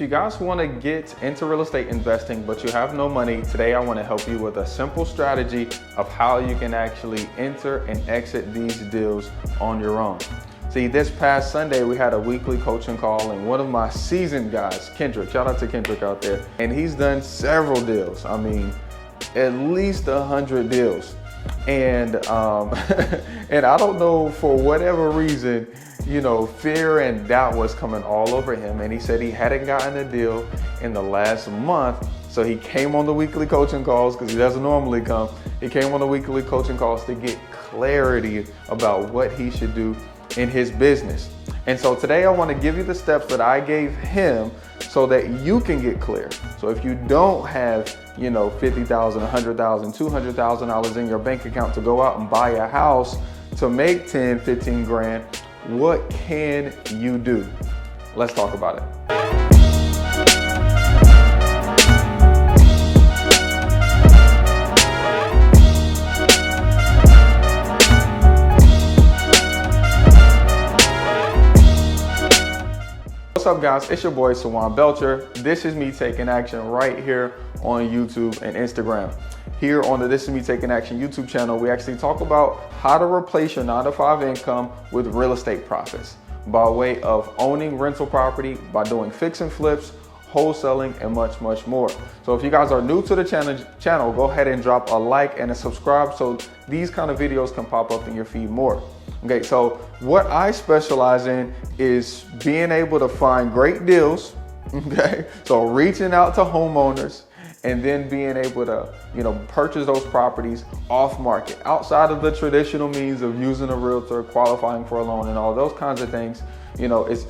If you guys want to get into real estate investing, but you have no money, today I want to help you with a simple strategy of how you can actually enter and exit these deals on your own. See, this past Sunday, we had a weekly coaching call, and one of my seasoned guys, Kendrick, shout out to Kendrick out there, and he's done several deals. I mean, at least 100 deals. And and I don't know, for whatever reason, you know, fear and doubt was coming all over him. And he said he hadn't gotten a deal in the last month. So he came on the weekly coaching calls, because he doesn't normally come. He came on the weekly coaching calls to get clarity about what he should do in his business. And so today I want to give you the steps that I gave him so that you can get clear. So if you don't have, you know, $50,000, $100,000, $200,000 in your bank account to go out and buy a house to make 10, 15 grand, what can you do? Let's talk about it. What's up, guys? It's your boy Sawan Belcher. This is me taking action right here on YouTube and Instagram. Here on the This Is Me Taking Action YouTube channel, we actually talk about how to replace your 9-to-5 income with real estate profits by way of owning rental property, by doing fix and flips, wholesaling, and much, much more. So if you guys are new to the channel, go ahead and drop a like and a subscribe so these kind of videos can pop up in your feed more. Okay, so what I specialize in is being able to find great deals, okay? So reaching out to homeowners and then being able to, you know, purchase those properties off market, outside of the traditional means of using a realtor, qualifying for a loan and all those kinds of things. You know, it's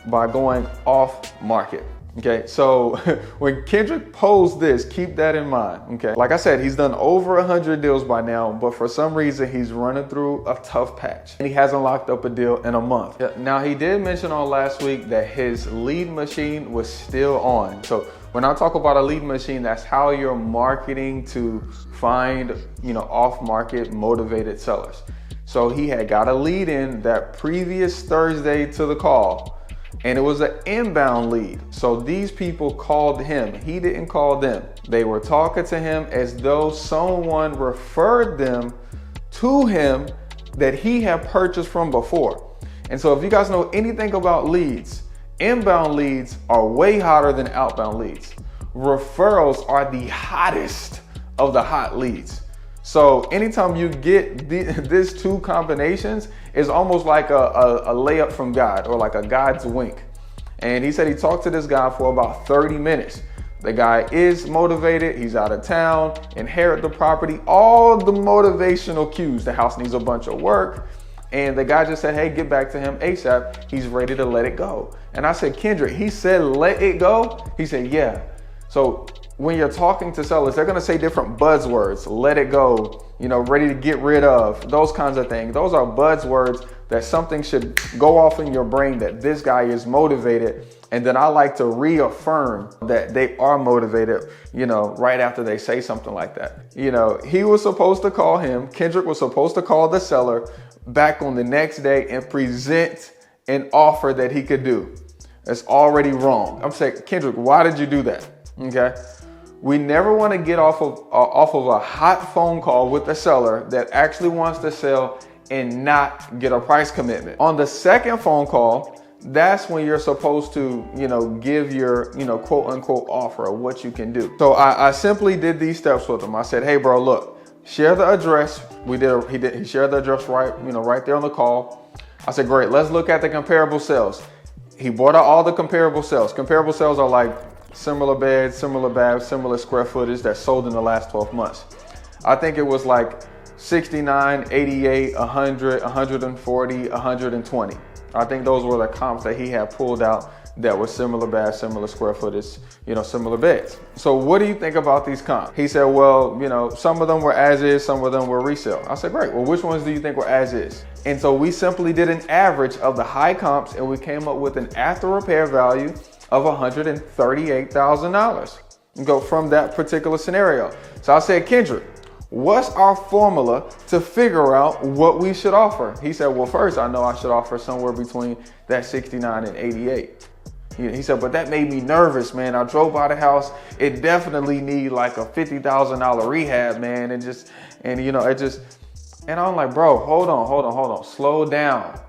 by going off market. Okay, so when Kendrick posed this, keep that in mind, okay? Like I said, he's done over 100 deals by now, but for some reason, he's running through a tough patch. And he hasn't locked up a deal in a month. Now, he did mention on last week that his lead machine was still on. So when I talk about a lead machine, that's how you're marketing to find, you know, off-market motivated sellers. So he had got a lead in that previous Thursday to the call, and it was an inbound lead. So these people called him. He didn't call them. They were talking to him as though someone referred them to him that he had purchased from before. And so if you guys know anything about leads, inbound leads are way hotter than outbound leads. Referrals are the hottest of the hot leads. So anytime you get these two combinations, it's almost like a layup from God, or like a God's wink. And he said he talked to this guy for about 30 minutes. The guy is motivated, he's out of town, inherit the property, all the motivational cues. The house needs a bunch of work. And the guy just said, hey, get back to him ASAP. He's ready to let it go. And I said, Kendrick, he said, let it go? He said, yeah. So when you're talking to sellers, they're gonna say different buzzwords, let it go, you know, ready to get rid of, those kinds of things. Those are buzzwords that something should go off in your brain that this guy is motivated. And then I like to reaffirm that they are motivated, you know, right after they say something like that. You know, he was supposed to call him, Kendrick was supposed to call the seller back on the next day and present an offer that he could do. That's already wrong. I'm saying, Kendrick, why did you do that? Okay. We never want to get off of a hot phone call with a seller that actually wants to sell and not get a price commitment. On the second phone call, that's when you're supposed to, you know, give your, you know, quote unquote offer of what you can do. So I simply did these steps with him. I said, hey bro, look, share the address. He shared the address right there on the call. I said, great, let's look at the comparable sales. He brought out all the comparable sales. Comparable sales are like similar beds, similar baths, similar square footage that sold in the last 12 months. I think it was like 69, 88, 100, 140, 120. I think those were the comps that he had pulled out that were similar baths, similar square footage, you know, similar beds. So what do you think about these comps? He said, well, you know, some of them were as is, some of them were resale. I said, great. Well, which ones do you think were as is? And so we simply did an average of the high comps, and we came up with an after repair value of $138,000 and go from that particular scenario. So I said, Kendrick, what's our formula to figure out what we should offer? He said, well, first I know I should offer somewhere between that 69 and 88. He said, but that made me nervous, man. I drove by the house. It definitely need like a $50,000 rehab, man. And I'm like, bro, hold on. Slow down.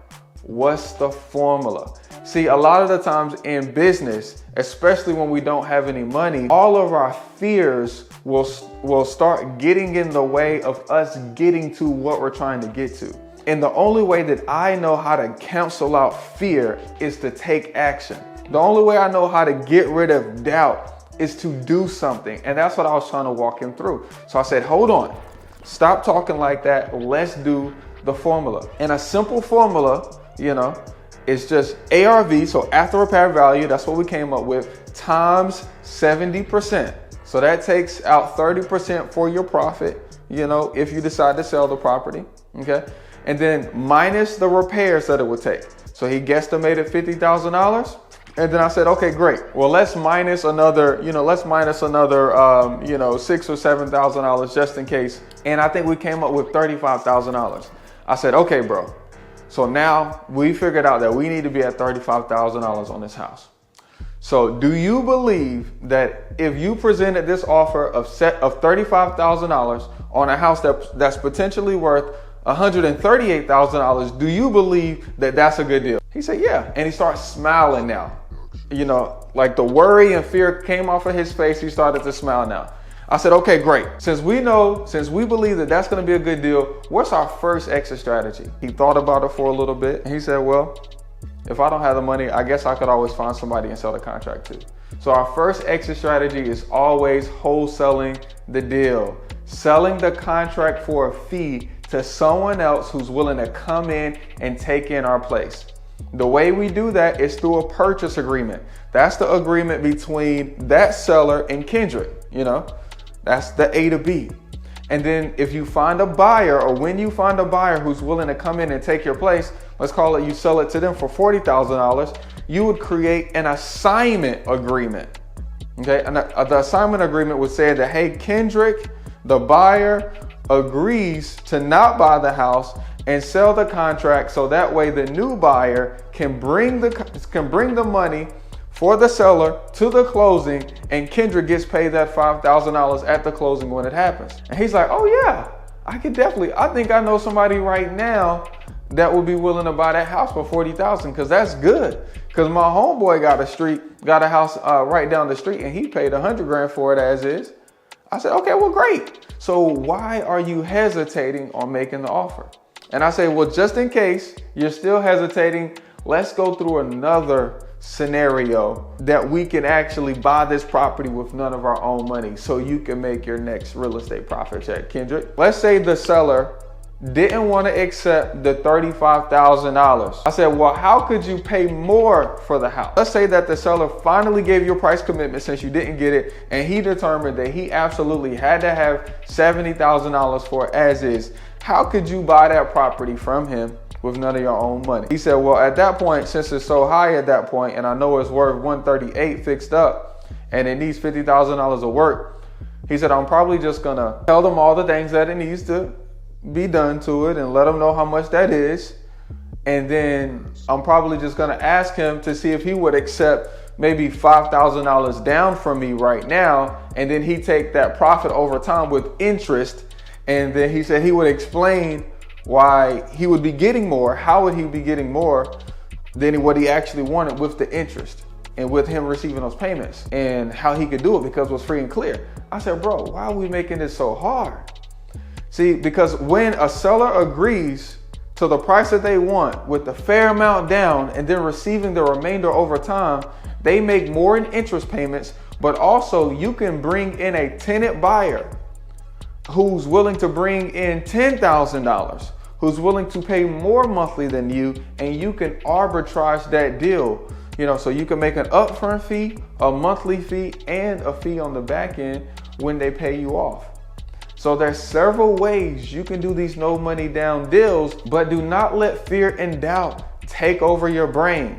What's the formula? See, a lot of the times in business, especially when we don't have any money, all of our fears will start getting in the way of us getting to what we're trying to get to. And the only way that I know how to cancel out fear is to take action. The only way I know how to get rid of doubt is to do something. And that's what I was trying to walk him through. So I said, hold on, stop talking like that. Let's do the formula. And a simple formula, it's just ARV, so after repair value, that's what we came up with, times 70%. So that takes out 30% for your profit, if you decide to sell the property, okay? And then minus the repairs that it would take. So he guesstimated $50,000. And then I said, okay, great. Well, let's minus another, $6,000 or $7,000 just in case. And I think we came up with $35,000. I said, okay, bro. So now we figured out that we need to be at $35,000 on this house. So do you believe that if you presented this offer of $35,000 on a house that's potentially worth $138,000, do you believe that that's a good deal? He said, yeah. And he starts smiling now. Like the worry and fear came off of his face. He started to smile now. I said, okay, great. Since we believe that that's going to be a good deal, what's our first exit strategy? He thought about it for a little bit. And he said, well, if I don't have the money, I guess I could always find somebody and sell the contract too. So our first exit strategy is always wholesaling the deal, selling the contract for a fee to someone else who's willing to come in and take in our place. The way we do that is through a purchase agreement. That's the agreement between that seller and Kendrick, that's the A to B. And then if you find a buyer, or when you find a buyer who's willing to come in and take your place, let's call it you sell it to them for $40,000, you would create an assignment agreement. Okay, and the assignment agreement would say that, hey, Kendrick, the buyer, agrees to not buy the house and sell the contract, so that way the new buyer can bring the money for the seller to the closing, and Kendrick gets paid that $5,000 at the closing when it happens. And he's like, oh yeah, I think I know somebody right now that would be willing to buy that house for $40,000, because that's good. Because my homeboy got a house right down the street, and he paid $100,000 for it as is. I said, okay, well, great. So why are you hesitating on making the offer? And I say, well, just in case you're still hesitating, let's go through another scenario that we can actually buy this property with none of our own money, so you can make your next real estate profit check. Kendrick, let's say the seller didn't want to accept the $35,000. I said, well, how could you pay more for the house? Let's say that the seller finally gave you a price commitment since you didn't get it, and he determined that he absolutely had to have $70,000 for it as is. How could you buy that property from him with none of your own money? He said, well, at that point, since it's so high at that point, and I know it's worth $138 fixed up, and it needs $50,000 of work, he said, I'm probably just gonna tell them all the things that it needs to be done to it and let them know how much that is. And then I'm probably just gonna ask him to see if he would accept maybe $5,000 down from me right now. And then he take that profit over time with interest. And then he said he would explain why he would be getting more. How would he be getting more than what he actually wanted with the interest and with him receiving those payments, and how he could do it because it was free and clear. I said, bro, why are we making this so hard? See, because when a seller agrees to the price that they want with the fair amount down and then receiving the remainder over time, they make more in interest payments, but also you can bring in a tenant buyer who's willing to bring in $10,000, who's willing to pay more monthly than you, and you can arbitrage that deal. So you can make an upfront fee, a monthly fee, and a fee on the back end when they pay you off. So there's several ways you can do these no money down deals, but do not let fear and doubt take over your brain.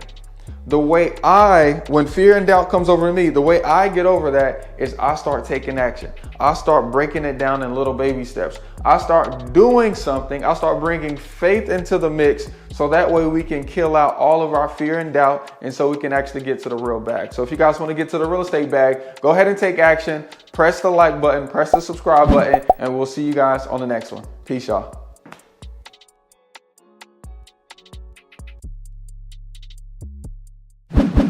When fear and doubt comes over me, the way I get over that is I start taking action. I start breaking it down in little baby steps. I start doing something. I start bringing faith into the mix so that way we can kill out all of our fear and doubt, and so we can actually get to the real bag. So if you guys want to get to the real estate bag, go ahead and take action. Press the like button, press the subscribe button, and we'll see you guys on the next one. Peace, y'all.